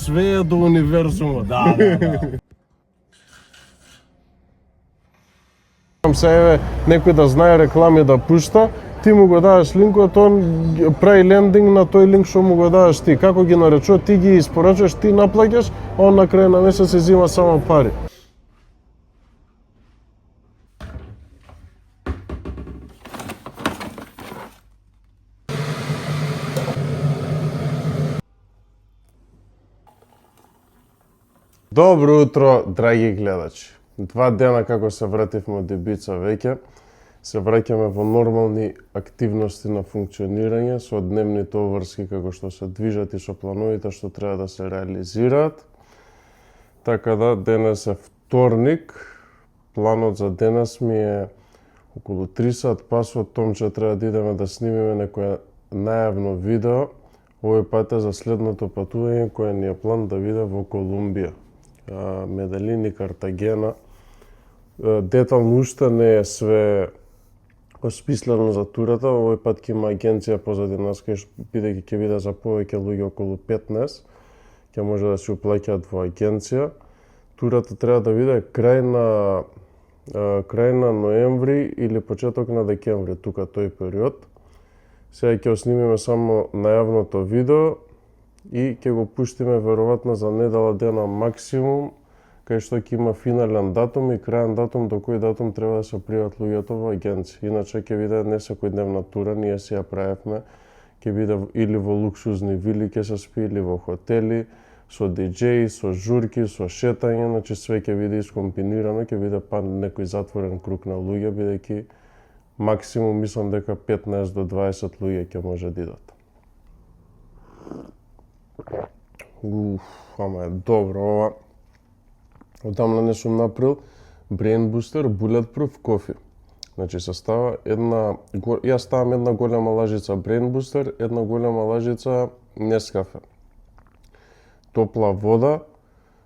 Све е до универзумот. Да. Се некој да знае реклами да пушта, ти му го даваш линкот, он прави лендинг на тој линк што му го даваш ти. Како ги наречува, ти ги испорачуваш, ти наплаќаш, а он на крај на месец се зима само пари. Добро утро, драги гледачи. 2 дена како се вративме од Ибица веќе, се враќаме во нормални активности на функционирање со дневните обврски како што се движат и со плановите што треба да се реализираат. Така да, денес е вторник. Планот за денес ми е околу 3 сат пас од Томче треба да идеме да снимиме некое најавно видео. Овој пат е за следното патување кое ни е план да биде во Колумбија. Меделин и Картагена. Детално уште не е све осмислено за турата, овој пат ќе има агенција позади нас, бидејќи ќе биде за повеќе луѓе, околу 15, ќе може да се уплаќаат во агенција. Турата треба да биде крај на ноември или почеток на декември, тука тој период. Сега ќе снимиме само најавното видео и ќе го пуштиме веројатно за недела дена максимум, кај што ќе има финален датум и крајен датум до кој датум треба да се пријават луѓето во агенција. Иначе ќе биде не секојдневна тура, ние си ја правевме, ќе биде или во луксузни вили ќе се спи, или во хотели, со диџеи, со журки, со шетање, значи све ќе биде искомбинирано, ќе биде па некој затворен круг на луѓе, бидејќи максимум мислам дека 15 до 20 луѓе ќе може да идат. Ама е добро ова. Одамна не сум направил Brain Booster Bulletproof кофе. Значи се става јас ставам една голема лажица Brain Booster, една голема лажица Нескафе. Топла вода,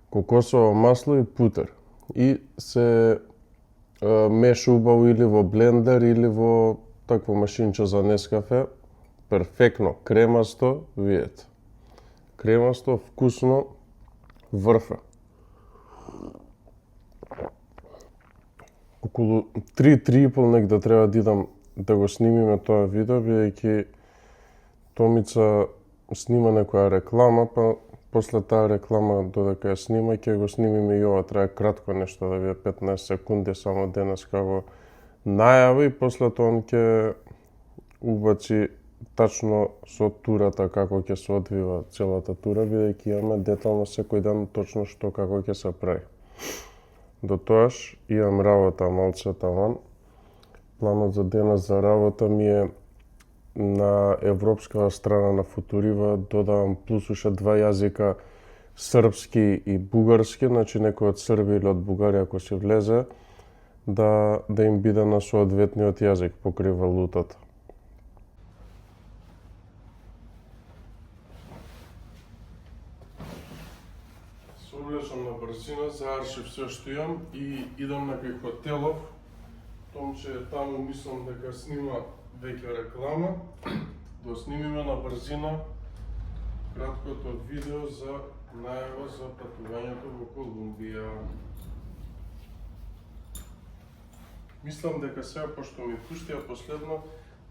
кокосово масло и путер. И се меша убаво или во блендер или во такво машинче за Нескафе. Перфектно, кремасто, видете. Кремасто, вкусно, врфе. Околу 3-3,5 негде треба да идам да го снимиме тоа видео, бидејќи Томица снима некоја реклама, па после таа реклама додека ја снима, ќе го снимиме и ова, треба кратко нешто да биде 15 секунди само денес како најава и после тоа он ќе убаци тачно со турата како ќе се одвива целата тура, бидејќи имаме детално секој ден точно што како ќе се прави. До тоаш имам работа малце таман. Планот за денес за работа ми е на европската страна на Футурива додавам плюс уште 2 јазика, српски и бугарски, значи некој од Србија или од Бугарија ако си влезе, да им биде на соодветниот јазик покрај валутата. Облечам на брзина, завршив се што имам и идам на кај хотелов. Томче е таму, мислам дека снима веќе реклама. Да снимиме на брзина краткото видео за најава за патувањето во Колумбија. Мислам дека сега, пошто ми пуштија последно,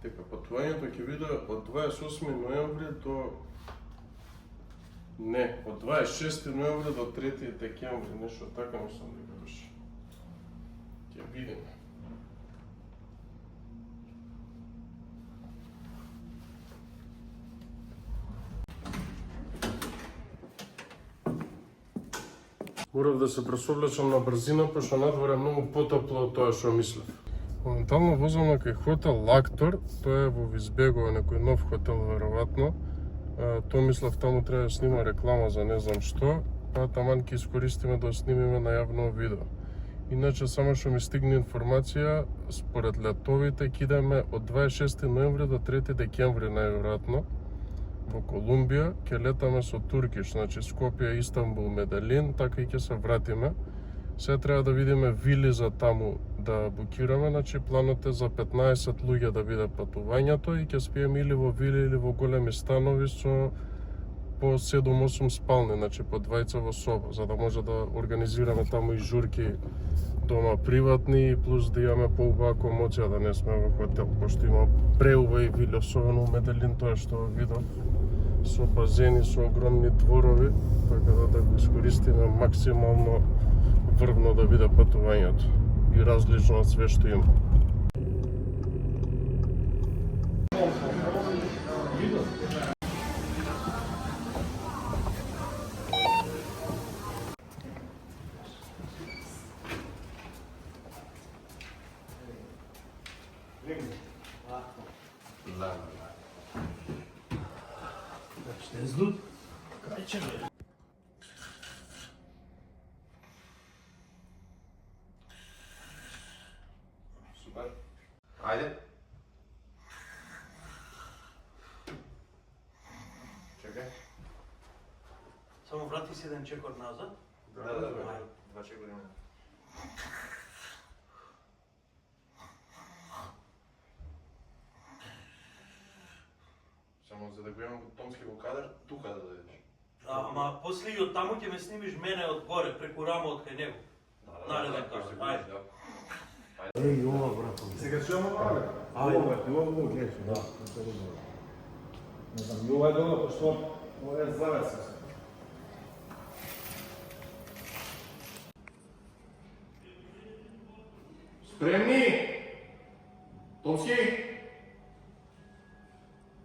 дека патувањето ќе биде од 28 ноември до не, од 26 ноември до 3 декември, нешто така мислам дека беше. Ќе видиме. Морав да се пресоблечам на брзина, пошто надвор е многу потопло од тоа што мислев. Моментално возам на кај хотел Лактор, тоа е во Визбегова, некој нов хотел веројатно. Тоа мислев таму треба да снима реклама за не знам што, па таман ќе искористиме да снимиме најавно видео. Иначе само што ми стигне информација, според летовите ќе идеме од 26 ноември до 3 декември најверојатно во Колумбија, ќе летаме со Туркиш, значи Скопје, Истанбул, Меделин, така и ќе се вратиме. Сега треба да видиме вили за таму да букираме, значи планот е за 15 луѓе да биде патувањето и ќе спиеме или во вили или во големи станови со по 7-8 спални, значи по двајца во соба, за да може да организираме таму и журки дома приватни, плюс да имаме поубава комоција, да не сме во хотел, пошто има преубави вили, особено у Меделин, тоа што видов, со базени, со огромни дворови, така да го искористиме максимално врвно да биде патувањето и различно од све што има. Супер. Ајде. Чекај. Само врати си еден чекор назад. Да. Два чекори има. Само за да го имам Томски во кадар, тука да дојдеш. Ама после и од таму ќе ме снимиш мене од горе, преку рамот кај него. Нареден кадар, ајде. Еј, ова брато. Сега чујаме пале. Ова гледаш, да. Не знам, и ова е добро, пошто ова е завеса. Спремни? Томски?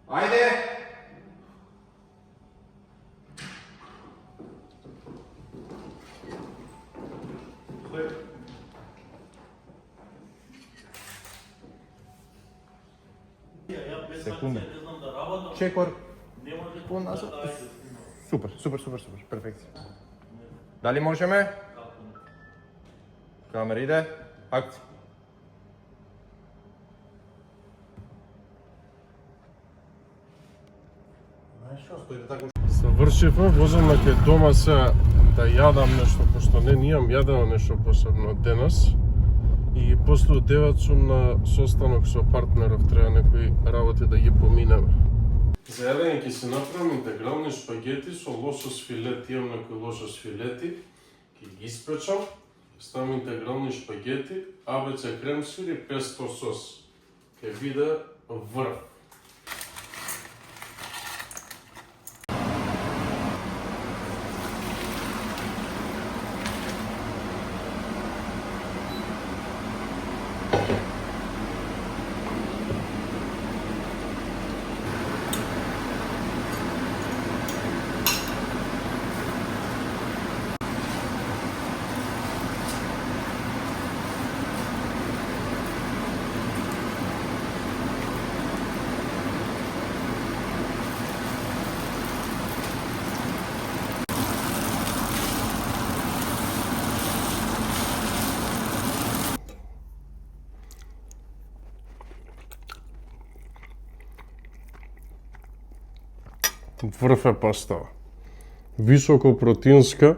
Ајде! Секунда. Не знам да работам. Чекор. Не може По нас. да ајде. Супер. Перфекција. Дали можеме? Камера иде. Акција. Знаеш што стои така? Завршивме, возам кај дома се да јадам нешто, пошто не имам јадено нешто посебно денес. И после од 9 сум на состанок со партнеров, треба некои работи да ги поминеме. За јадење ќе си направам интегрални шпагети со лосос филети, имам некои лосос филети, ќе ги испечам, ставам интегрални шпагети, ABC крем сир и песто сос. Ќе биде врв. Врв е пастава. Високо протеинска,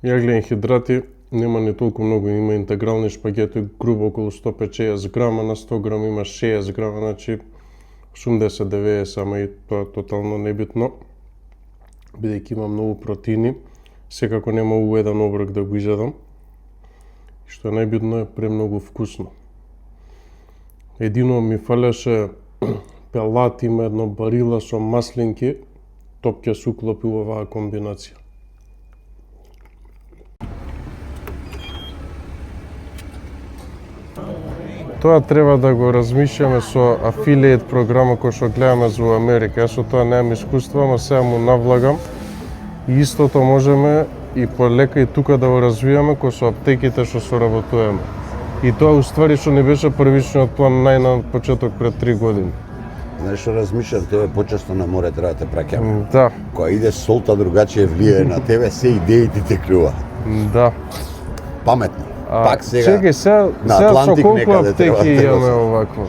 јаглени хидрати, нема ни толку многу, има интегрални шпагети, грубо околу 150 грама, на 100 грама има 60 грама, значи 80-90, ама и тоа тотално небитно, бидејќи има многу протеини, секако нема у еден оброк да го изедам, што е најбитно е премногу вкусно. Едино ми фалеше пелат, има едно барила со маслинки, топ ќе се уклопи у оваа комбинација. Тоа треба да го размишljаме со афилијет програма кој што гледаме за Америка. Јас со тоа немам искуство, ама сега му навлагам. И истото можеме и полека и тука да го развијаме кој со аптеките што соработуваме. И тоа уствари што не беше првичниот план на почеток пред 3 години. Знаеш што размишлям, тебе почесто на море треба да те праќаме. Да, Кога иде солта другачие влијае на тебе, се идеите те клюва. да. Паметно. Пак сега Чекај, сега на со Атлантик колку некаде треба аптеки да имаме го- овакво?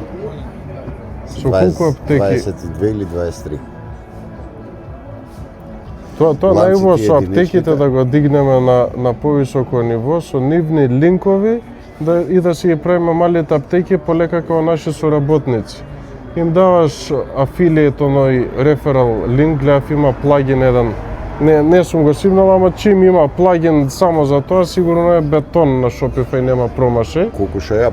Со колку аптеки? 22 или 23. Тоа Ланците најубаво со единичните. аптеките да го дигнеме на повисоко ниво, со нивни линкови и да си ги правиме малите аптеки полека како наши соработници. им даваш афилиет оној реферал линк, гледав има плагин еден. Не сум го симнал, ама чим има плагин само за тоа, сигурно е бетон на Shopify, нема промашај. Колку што ја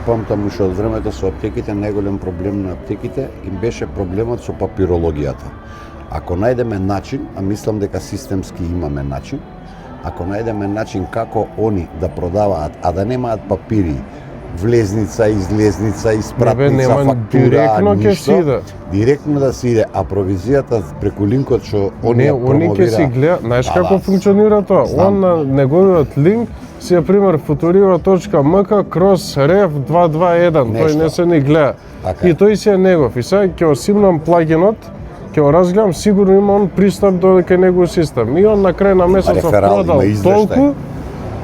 памтам уште од времето со аптеките, најголем проблем на аптеките им беше проблемот со папирологијата. Ако најдеме начин, а мислам дека системски имаме начин, ако најдеме начин како они да продаваат, а да немаат папири, влезница, излезница, испратница, нема, фактура, директно ќе си иде. Директно да си иде, а провизијата преку линкот што они ја они ќе си гледа, знаеш како функционира тоа? Он на неговиот линк си е пример futuriva.mk крос ref 221, тој не се ни гледа. Така. И тој си е негов. И сега ќе осимнам плагинот, ќе го разгледам, сигурно има он пристап до кај негов систем. И он на крај на месецот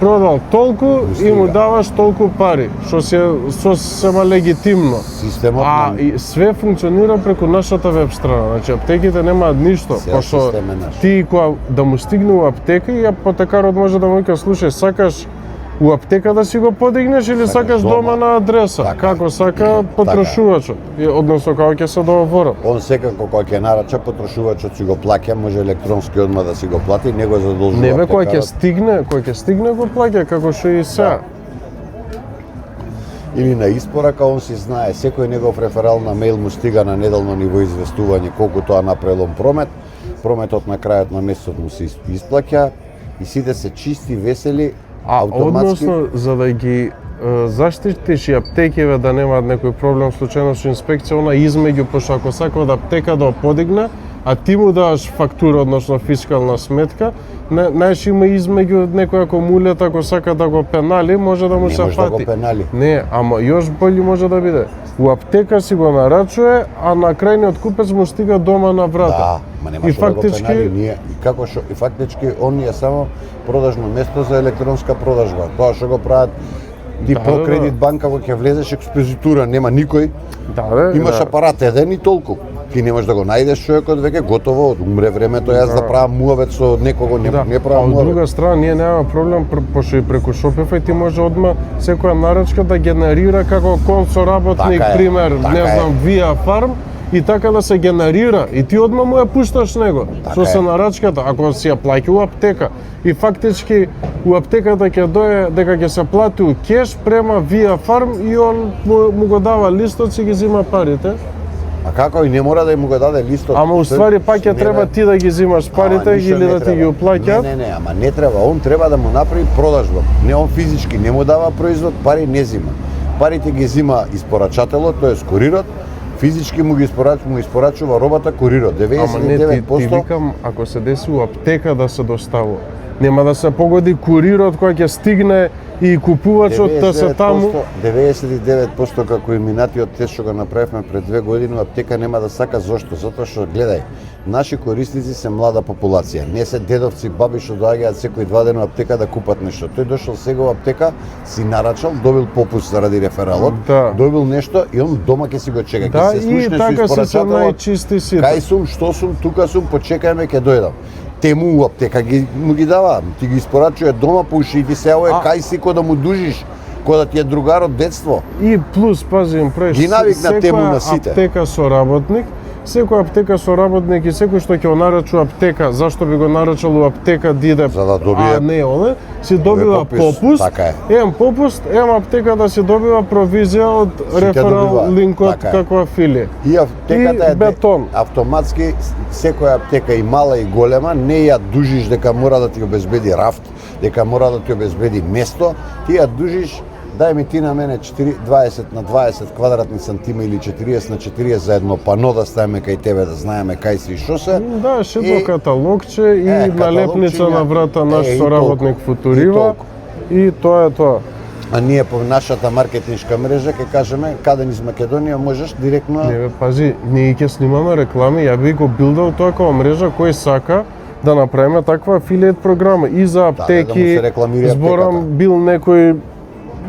продал толку и му даваш толку пари, што се сосема легитимно. Системот и све функционира преку нашата веб страна. Значи аптеките немаат ништо, пошто ти кога да му стигне у аптека и апотекарот може да му вика, слушај, сакаш у аптека да си го подигнеш или сакаш дома на адреса, како сака потрошувачот, односно како ќе се договорат. Он секако кога ќе нарача, потрошувачот си го плаќа, може електронски одма да си го плати, него задолжува. Не бе, кога ќе стигне го плаќа како што и сега. Или на испорака, он си знае, секој негов реферал на мејл му стига на неделно ниво известување колку тоа направил промет, прометот на крајот на месецот му се исплаќа и сите се чисти, весели, автоматски. Односно, за да ги заштитиш и аптекиве да немаат некој проблем случајно со инспекција, она измеѓу, пошто ако сакува да аптека да подигне, а ти му даваш фактура, односно фискална сметка, знаеш има измеѓу некој ако мулет, ако сака да го пенали, може да му се фати. Не може да го пенали. Не, ама још бољи може да биде. У аптека си го нарачува, а на крајниот купец му стига дома на врата. Да, ма нема што да го пенали, ние како што и фактички он е само продажно место за електронска продажба. Тоа што го прават ти по кредит банка кога ќе влезеш експозитура, нема никој. Имаш апарат еден и толку. Ти не можеш да го најдеш човекот веќе готово, умре времето, јас да правам муавет со некого, не правам муавет. Од друга страна, ние немаме проблем, пошто и преку Shopify ти може одма секоја нарачка да генерира како консоработник, пример, не знам, Via Farm, и така да се генерира, и ти одма му ја пушташ него, со се нарачката, ако си ја плаќа у аптека. И фактички, у аптеката ќе дое дека ќе се плати у кеш према Via Farm и он му го дава листот, си ги зима парите. А како и не мора да му го даде листот. Ама уствари пак ќе треба ти да ги зимаш парите или да ти ги уплаќат. Не, ама не треба, он треба да му направи продажба. Не, он физички не му дава производ, пари не зима. Парите ги зима испорачателот, тоест курирот, физички му испорачува робата курирот. 99%. Ама не, ти викам, ако се деси у аптека да се доставува, нема да се погоди курирот кој ќе стигне и купувачот да се таму. 99% како и минатиот тест што го направивме пред 2 години, аптека нема да сака. Зошто? Затоа што гледај, наши корисници се млада популација. Не се дедовци, баби што доаѓаат секој 2 дена во аптека да купат нешто. Тој дошол сега во аптека, си нарачал, добил попуст заради рефералот, добил нешто и он дома ќе си го чека. Да, и така се најчисти сите. Кај сум, што сум, тука сум, почекајме, ќе дојдам. Те му у аптека му ги дава, ти ги испорачува дома, пуши и ти се ово кај си ко да му дужиш, ко да ти е другар од детство. И плюс, пази им преш, ги навикна тему на сите. Аптека со работник, секоја аптека со работник и секој што ќе го нарачува аптека, зашто би го нарачал у аптека диде, за да добие, а не оле, си добива попуст, така попуст, аптека да си добива провизија од реферал линкот како афилија. И аптеката е бетон. Автоматски секоја аптека и мала и голема, не ја дужиш дека мора да ти обезбеди рафт, дека мора да ти обезбеди место, ти ја дужиш. Дај ми ти на мене 20 на 20 квадратни сантима или 40 на 40 за едно пано да ставиме кај тебе да знаеме кај си и што се. Да, шедо каталогче и налепница на врата наш соработник Futuriva и тоа е тоа. А ние по нашата маркетиншка мрежа ќе кажеме каде низ Македонија можеш директно. Не бе, пази, ние ќе снимаме реклами, ја би го билдал тоа како мрежа кој сака да направиме таква афилиет програма и за аптеки. Зборам бил некој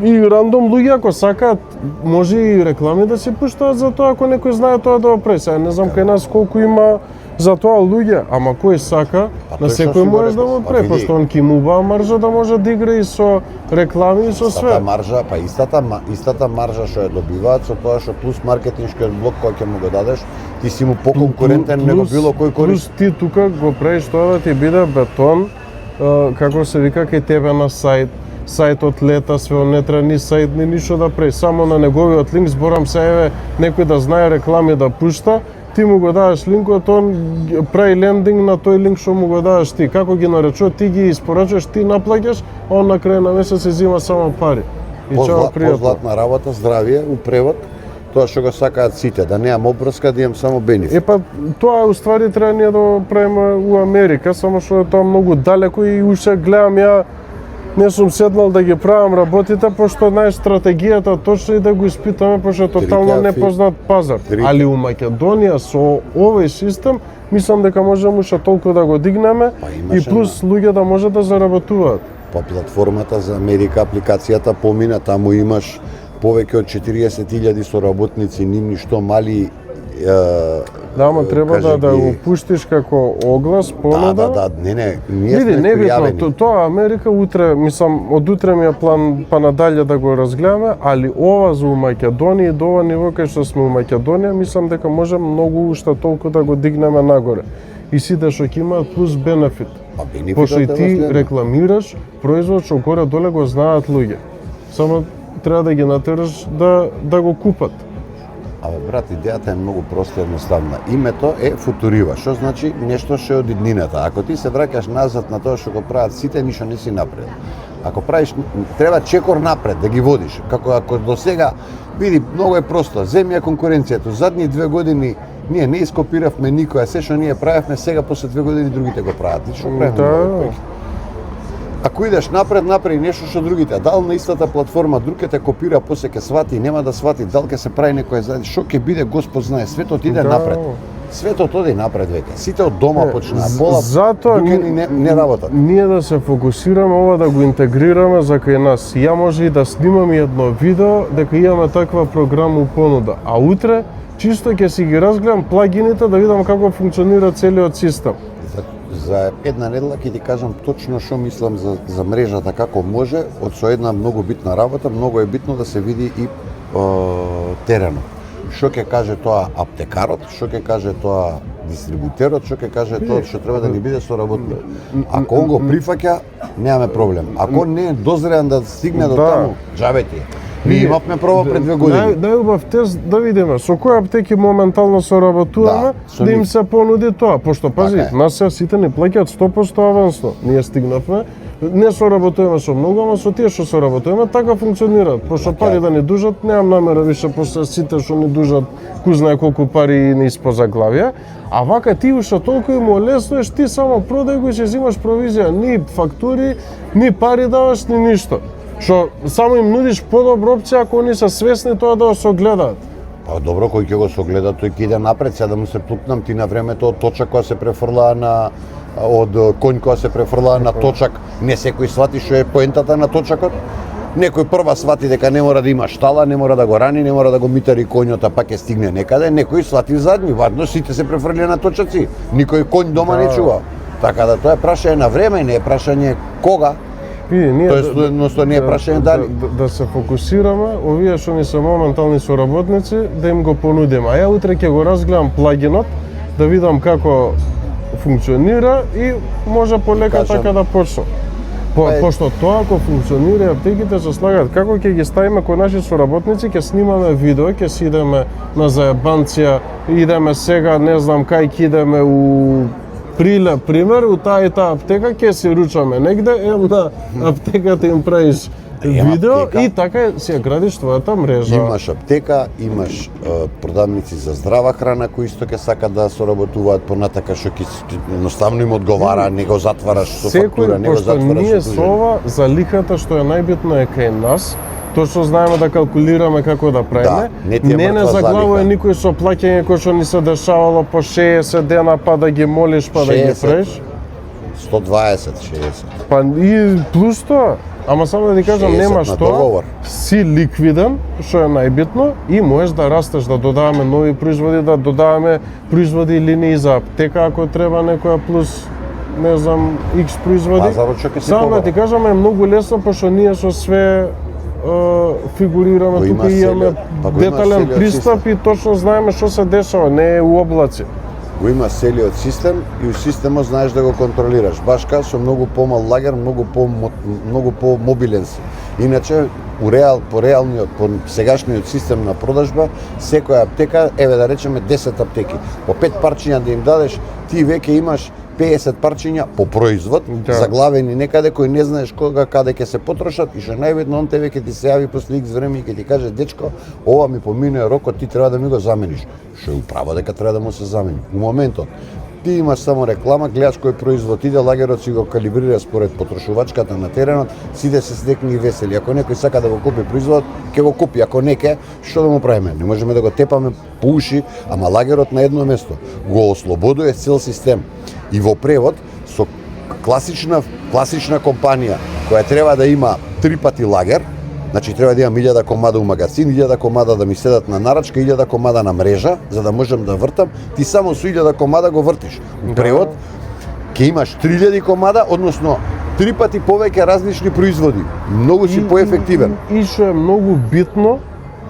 и рандом луѓе ако сакаат, може и реклами да се пуштаат за тоа ако некој знае тоа да го прави. Сега не знам кај нас колку има Затоа луѓе, ама кој сака, Па на тој што секој си го може да рекол. му Па пре, види. пошто он ки му убава маржа да може да игра и со реклами и со Истата све. маржа, па истата маржа што ја добиваат со тоа што плюс маркетиншкиот блок кој ќе му го дадеш, ти си му поконкурентен него било кој корист. Плюс ти тука го правиш тоа да ти биде бетон, како се вика, кај тебе на сајтот лета, све, он не треба ни сајт, ни ништо да прави, само на неговиот линк, зборам се, еве, некој да знае реклами да пушта, ти му го даваш линкот, он прави лендинг на тој линк што му го даваш ти. Како ги наречува, ти ги испорачуваш, ти наплаќаш, он на крај на месец се зима само пари. И чао, пријатно. Позлатна работа, здравие, у превод, тоа што го сакаат сите, да немам обврска, да имам само бенефит. Епа, тоа уствари треба ние да го правиме у Америка, само што е тоа многу далеко и уште гледам ја, не сум седнал да ги правам работите, пошто знаеш стратегијата точно и да го испитаме, пошто е тотално Трите непознат пазар. Трите. Али у Македонија со овој систем, мислам дека можеме уште толку да го дигнеме Па и имаше плюс луѓе да може да заработуваат. Па платформата за Америка, апликацијата помина, таму имаш повеќе од 40.000 соработници, нивни што мали Да, ама треба да го пуштиш како оглас, понуда. Да, не, ние Види, сме небитно, пријавени. тоа Америка утре, мислам, од утре ми е план па надалje да го разгледаме, али ова за у Македонија и до ова ниво кај што сме у Македонија, мислам дека може многу уште толку да го дигнеме нагоре. И сите што ќе имаат плюс бенефит. Па бенефитот Пошто и е ти следно. рекламираш производ што горе доле го знаат луѓе. Само треба да ги натераш да го купат. Абе, брат, идејата е многу проста и едноставна. Името е футурива, што значи нешто што е од иднината. Ако ти се враќаш назад на тоа што го прават сите, ништо не си напред. Ако правиш, треба чекор напред да ги водиш. Како ако до сега, види, многу е просто. Земи ја конкуренцијата. Задни 2 години ние не ископиравме никоја, се што ние правевме, сега после 2 години другите го прават. И што правиме? Да. Ако идеш напред, направи нешто што другите. Дал на истата платформа, друг ќе те копира, после ќе свати, нема да свати, дал ќе се прави некој заедно, што ќе биде, Господ знае, светот иде Да. напред. Светот оди напред веќе. Сите од дома почнаа. Пола Затоа дуќани не работат. Ние да се фокусираме ова да го интегрираме за кај нас. Ја може и да снимам едно видео дека имаме таква програма у понуда, а утре чисто ќе си ги разгледам плагините да видам како функционира целиот систем. За една недела ќе ти кажам точно што мислам за мрежата како може, од со една многу битна работа, многу е битно да се види и теренот. Што ќе каже тоа аптекарот, што ќе каже тоа дистрибутерот, што ќе каже тоа што треба да ни биде соработник. Ако он го прифаќа, немаме проблем. Ако не е дозреан да стигне до Да. таму, џабе ти. Ние имавме проба пред 2 години. Најубав тест да видиме со кои аптеки моментално соработуваме, Да, со да им нив. се понуди тоа, пошто пази, Така е. нас се сите ни плаќаат 100% авансно. Ние стигнавме, не соработуваме со многу, ама со тие што соработуваме така функционираат. Пошто Така е. пари да ни дужат, немам намера више после сите што ни дужат, кој знае колку пари ни испо заглавија. А вака ти уште толку им олеснуваш, ти само продај го и ќе земаш провизија, ни фактури, ни пари даваш, ни ништо. Што само им нудиш подобра опција ако они се свесни тоа да го согледаат. Па добро, кој ќе го согледа, тој ќе иде напред, сега да му се плукнам ти на времето од точак која се префрлаа на од конј која се префрлаа на точак, не секој свати што е поентата на точакот. Некој прва свати дека не мора да има штала, не мора да го рани, не мора да го митари конјот, а пак ќе стигне некаде, некој свати задни, вадно сите се префрлија на точаци. Никој конј дома не чува. Така да тоа е прашање на време, не е прашање кога. Види, ние Тоест, едноставно не е прашање дали. да се фокусираме, овие што ни се моментални соработници, да им го понудиме. А ја утре ќе го разгледам плагинот, да видам како функционира и може полека Кажам. така да почнам. Пошто тоа ако функционира и аптеките се слагат како ќе ги ставиме кои наши соработници, ќе снимаме видео, ќе си идеме на заебанција, идеме сега, не знам кај ќе идеме у Приле, пример, у таа и таа аптека ќе се ручаме негде, на аптеката им правиш Има видео аптека. и така си ја градиш твојата мрежа. Имаш аптека, имаш продавници за здрава храна кои исто ќе сакат да соработуваат понатака што ќе едноставно им одговара, не го затвараш со фактура, не го пошто затвараш ние со со ова за лихата што е најбитно е кај нас, тоа што знаеме да калкулираме како да правиме, не ти е не мртва заглавува залиха. никој со плаќање кој што ни се дешавало по 60 дена па да ги молиш па да ги 60. правиш. 120, 60. Па и плюс тоа, ама само да ти кажам, 60 немаш на тоа, договор. си ликвиден, што е најбитно, и можеш да растеш, да додаваме нови производи, да додаваме производи и линии за аптека, ако треба некоја плюс, не знам, X производи. Пазарот ќе си Само да ти побара. кажам, е многу лесно, пошто ние со све фигурираме Го има тука и имаме целиот- па го има детален целиот пристап и точно знаеме што се дешава, не е у облаци. Го има целиот систем и у системот знаеш да го контролираш. Баш кај со многу помал лагер, многу по мобилен си. Иначе по реалниот, по сегашниот систем на продажба, секоја аптека, еве да речеме 10 аптеки, по 5 парчиња да им дадеш, ти веќе имаш 50 парчиња по производ, Да. заглавени некаде кои не знаеш кога каде ќе се потрошат и што најбитно он тебе ќе ти се јави после X време и ќе ти каже дечко, ова ми поминува рокот, ти треба да ми го замениш. Што е управо дека треба да му се замени. У моментот ти имаш само реклама, гледаш кој производ иде, лагерот си го калибрира според потрошувачката на теренот, сите се слекни и весели. Ако некој сака да го купи производ, ќе го купи, ако не ке, што да му правиме? Не можеме да го тепаме по уши, ама лагерот на едно место го ослободува цел систем. И во превод со класична компанија која треба да има 3 пати лагер, значи треба да имам 1000 комада у магазин, 1000 комада да ми седат на нарачка, 1000 комада на мрежа, за да можам да вртам, ти само со 1000 комада го вртиш. У превод ќе имаш 3000 комада, односно 3 пати повеќе различни производи. Многу си поефективен. И што е многу битно,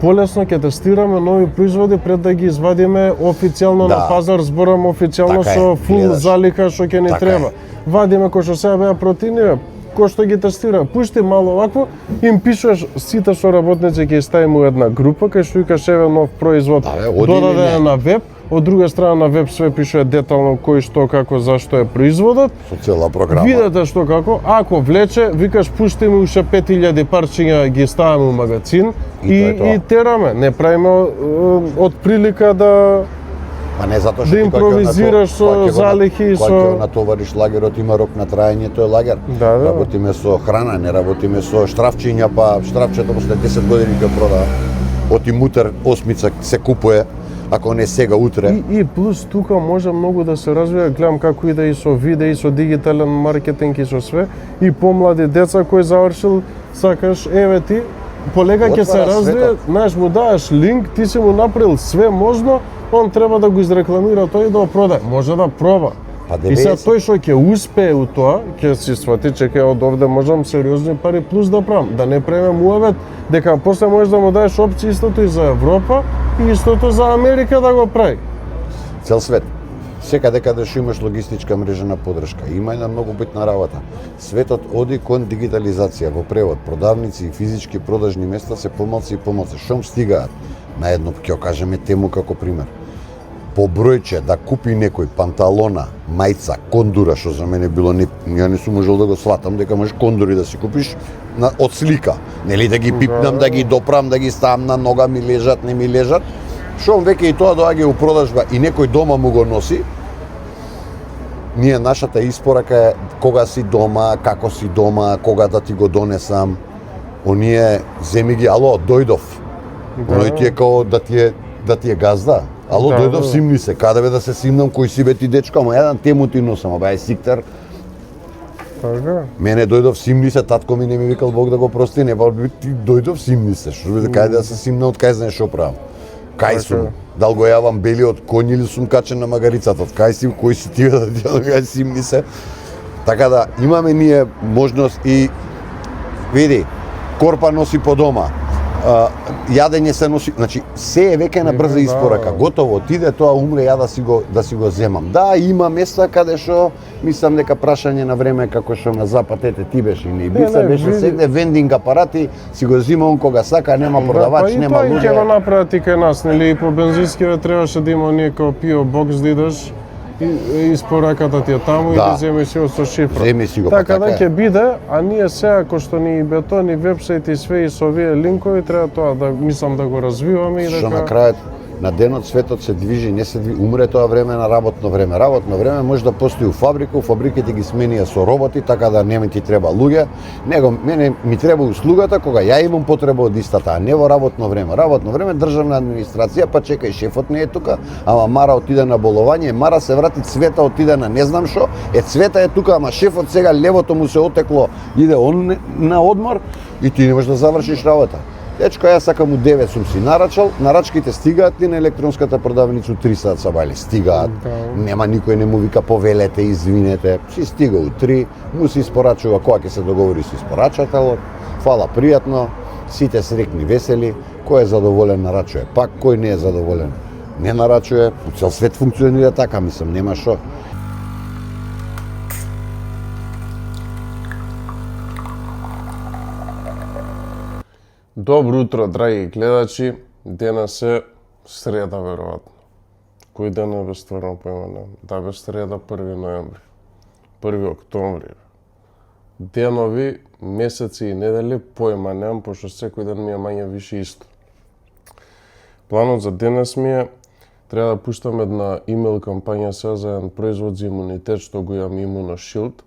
полесно ќе тестираме нови производи пред да ги извадиме официјално Да. на пазар, зборам официјално Така е, со фул гледаш. залика што ќе ни Така треба. е. Вадиме кој што сега беа протеини, кој што ги тестира, пушти мало овакво, им пишуваш сите што работници ќе ставиме у една група, кај што викаш еве нов производ, Да, бе, оди или додаден не? на веб, од друга страна на веб све пишува детално кој што како зашто е производот. Со цела програма. Видете што како, ако влече, викаш пушти ми уште 5000 парчиња ги ставаме у магазин И тоа е тоа. и тераме. Не правиме од прилика да Па не затоа Да што ти кога ќе импровизираш со кога ќе го залихи и кога со- ќе го натовариш лагерот, има рок на траење, тој лагер. Да, да. Работиме со храна, не работиме со штрафчиња, па штрафчето после 10 години ќе продава. Оти мутер осмица се купува, ако не сега, утре. и плюс тука може многу да се развива, гледам како иде и со видео и со дигитален маркетинг и со све, и помлади деца кои завршил, сакаш, еве ти, полека ќе се Отвара развие, светот. знаеш, му даваш линк, ти си му направил све можно, он треба да го изрекламира тој и да го продаде. Може да проба. Па И сега 90. тој што ќе успее у тоа, ќе си свати, чекај, од овде можам сериозни пари плюс да правам, да не правиме муавет, дека после можеш да му даеш опција истото и за Европа и истото за Америка да го прави. Цел свет. Секаде каде што имаш логистичка мрежа на подршка, има една многу битна работа. Светот оди кон дигитализација во превод. Продавници и физички продажни места се помалци и помалци. Шом стигаат? На едно, ќе кажеме тему како пример. По бројче да купи некој панталона, мајца, кондура, што за мене било ја не сум можел да го сватам, дека можеш кондури да си купиш од слика. Нели да ги пипнам, да ги допрам, да ги ставам на нога, ми лежат, не ми лежат. Шом веќе и тоа доаѓа у продажба и некој дома му го носи, ние нашата испорака е кога си дома, како си дома, кога да ти го донесам. Оние земи ги, ало, дојдов. Оној ти е као да ти е газда. Ало, Да, дојдов, да. симни се. Каде бе да се симнам, кој си бе ти дечко, ама еден тему ти носам, аба е сиктар. Така. Мене дојдов, симни се, татко ми не ми викал Бог да го прости, не бал ти дојдов, симни се. Што бе, каде да се симна, од кај знаеш што правам? Кај Така. сум? Дал го јавам бели од конј или сум качен на магарицата? Од кај си, кој си ти да ти кај симни се? Така да имаме ние можност и види, корпа носи по дома. Јадење се носи, значи се е веќе на брза Да. испорака. Готово, отиде тоа умре, ја да си го земам. Да, има места каде што мислам дека прашање на време како што на запад ете ти беше и не Ибица, не, беше види. седне вендинг апарати, си го зима он кога сака, нема продавач, нема Па и тоа и ќе го луѓе. направат и кај нас, нели, и по бензинскиве требаше да има оние као PO бокс да идеш, и испораката ти е таму и Да. да земеш си со шифра. Земи си го, па Така да така е. ќе биде, а ние сега кој што ни бетон и вебсайт и све и со овие линкови треба тоа да мислам да го развиваме и Што на дека крајот На денот светот се движи, не се движи, умре тоа време на работно време. Работно време може да постои у фабриките ги сменија со роботи, така да нема ти треба луѓе, него мене ми треба услугата кога ја имам потреба од истата, а не во работно време. Работно време државна администрација, па чекај, шефот не е тука, ама Мара отиде на боловање, Мара се врати, Цвета отиде на не знам што, Цвета е тука, ама шефот сега левото му се отекло, иде он на одмор и ти не можеш да завршиш работа. Дечко, јас сакам у 9 сум си нарачал, нарачките стигаат ли на електронската продавница у 3 сат сабајле? Стигаат. Нема никој не му вика повелете, извинете. Си стига у 3, му се испорачува кога ќе се договори со испорачателот. Фала, пријатно, сите срекни, весели, кој е задоволен нарачува пак, кој не е задоволен не нарачува. У цел свет функционира така, мислам, нема шо. Добро утро, драги гледачи. Денес е среда, веројатно. Кој ден е, бе, стварно појма немам. Да, бе, среда, 1 ноември, 1 октомври. Денови, месеци и недели појма немам, пошто секој ден ми е мање више исто. Планот за денес ми е, треба да пуштам една имейл кампања сега за еден производ за имунитет што го имам ImmunoShield.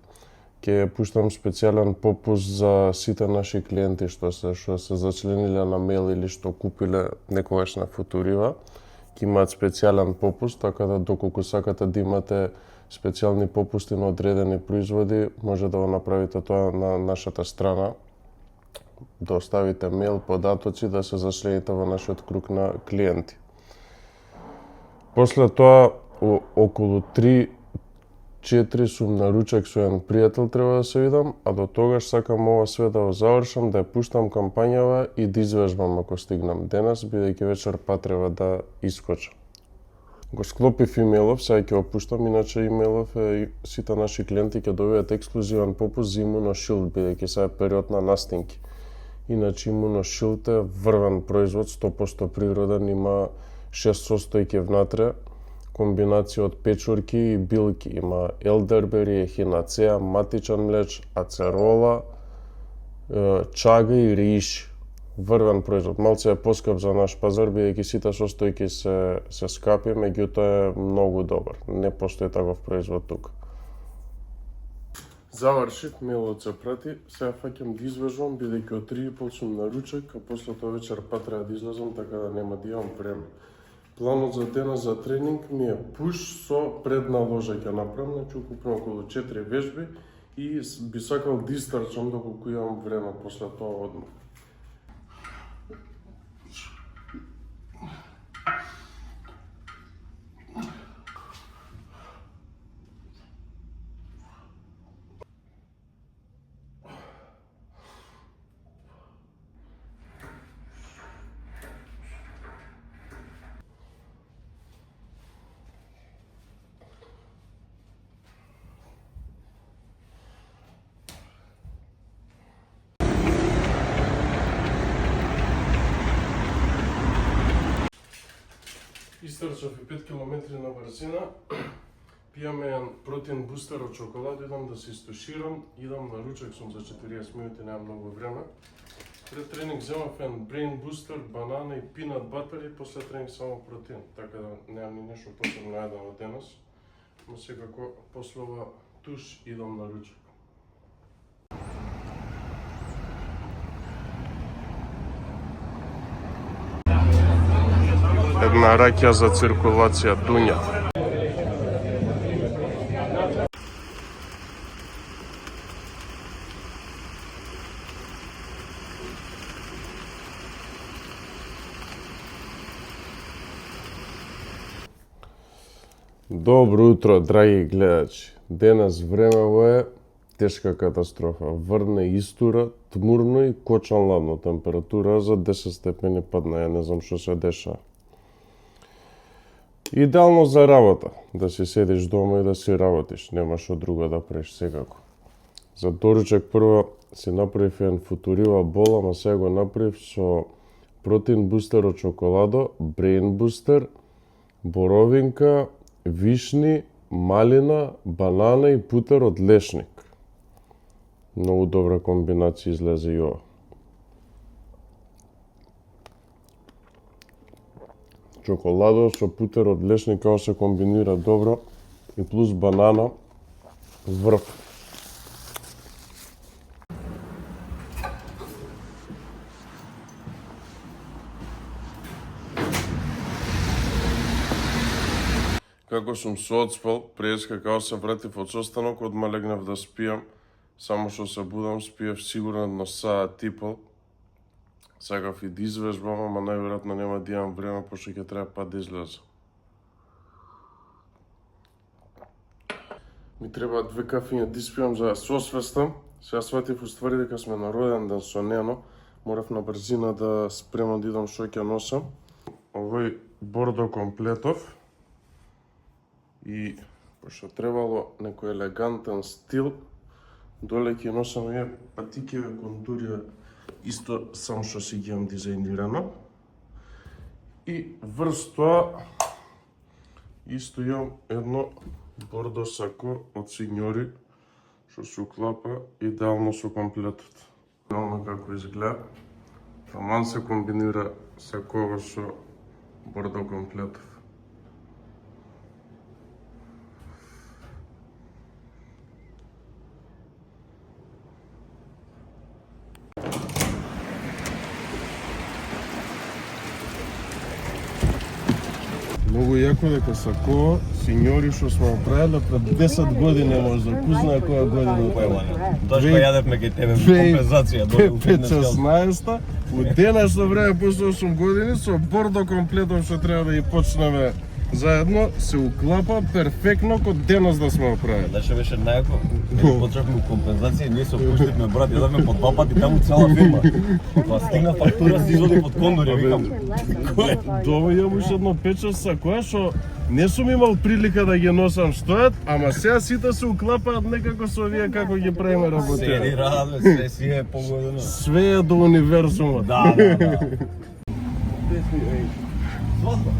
Ќе пуштам специјален попуст за сите наши клиенти што се зачлениле на мейл или што купиле некогаш на Футурива. Ќе имаат специјален попуст, така да доколку сакате да имате специјални попусти на одредени производи, може да го направите тоа на нашата страна. Да оставите мейл, податоци, да се зачлените во нашиот круг на клиенти. После тоа, околу 3-4 сум на ручек со еден пријател треба да се видам, а до тогаш сакам ова све да го завршам, да ја пуштам кампањава и да извежбам ако стигнам денес, бидејќи вечер па треба да искочам. Го склопив имейлов, сега ќе го пуштам, иначе имейлов е сите наши клиенти ќе добијат ексклузивен попуст за ImmunoShield, бидејќи сега е период на настинки. Иначе ImmunoShield е врвен производ, 100% природен, има 6 состојки внатре, комбинација од печурки и билки. Има елдербери, ехинацеа, матичен млеч, ацерола, чага и риши. Врвен производ. Малце е поскап за наш пазар, бидејќи сите состојки се скапи, меѓутоа е многу добар. Не постои таков производ тука. Завршив, мейлот се прати, сега фаќам да извежбам, бидејќи од 3:30 сум на ручек, а после тоа вечер па треба да излезам, така да нема да имам време. Планот за денес за тренинг ми е пуш со предна ложа ќе направам, значи укупно околу 4 вежби и би сакал да истрчам доколку имам време после тоа одмор. Истрчав и 5 км на брзина, пијаме еден протеин бустер од чоколад, идам да се истуширам, идам на ручек, сум за 40 минути, немам многу време. Пред тренинг земав еден brain booster, банана и peanut butter и после тренинг само протеин, така да немам ни нешто посебно јадено денес, но секако после ова туш идам на ручек. Една раќа за циркулација дуња. Добро утро, драги гледачи. Денес времево е тешка катастрофа. Врне истура, тмурно и кочан ладно, температура за 10 степени падна, ја не знам што се дешава. Идеално за работа, да си седиш дома и да си работиш, нема што друго да правиш секако. За доручек прво си направив еден Футурива бол, ама сега го направив со протеин бустер од чоколадо, brain бустер, боровинка, вишни, малина, банана и путер од лешник. Многу добра комбинација излезе и ова. чоколадо со путер од лешник како се комбинира добро и плюс банана врв. Како сум се одспал, преска како се вратив од состанок, одма легнав да спијам. Само што се будам, спиев сигурно едно саат и пол. Сакав и да извежбам, ама најверојатно нема да имам време, пошто ќе треба па да излезам. Ми треба 2 кафиња да испијам за да се освестам. Сега сватив уствари дека сме на роден ден со Нено. Морав на брзина да спремам да идам што ќе носам. Овој бордо комплетов. И пошто требало некој елегантен стил, доле ќе носам овие патикеве контури, исто само што си ги имам дизајнирано. И врз тоа исто имам едно бордо сако од синьори, што се уклапа идеално со комплетот. Идеално како изгледа, таман се комбинира сакова со бордо комплетов. Многу јако дека сакова, синьори што сме правиле пред 10 години, може да кузна која година. Тоа што јадевме кај тебе, компензација. 2016-та, у денешно време, после 8 години, со бордо комплетом што треба да ги почнеме заедно, се уклапа перфектно кога денес да сме правили. Знаеш што беше најако? Потребна компензација, ние се опуштивме, брат, јадевме по 2 пати таму цела фирма. Па стигна фактура, се изводи под кондори, викам. Дома имам уште едно 5-6 сакоја што не сум имал прилика да ги носам стојат, ама сега сите се уклапаат некако со овие како ги правиме Се работите. еди радаме, све си е погодено. Све е до универзумот. Да. Сватба.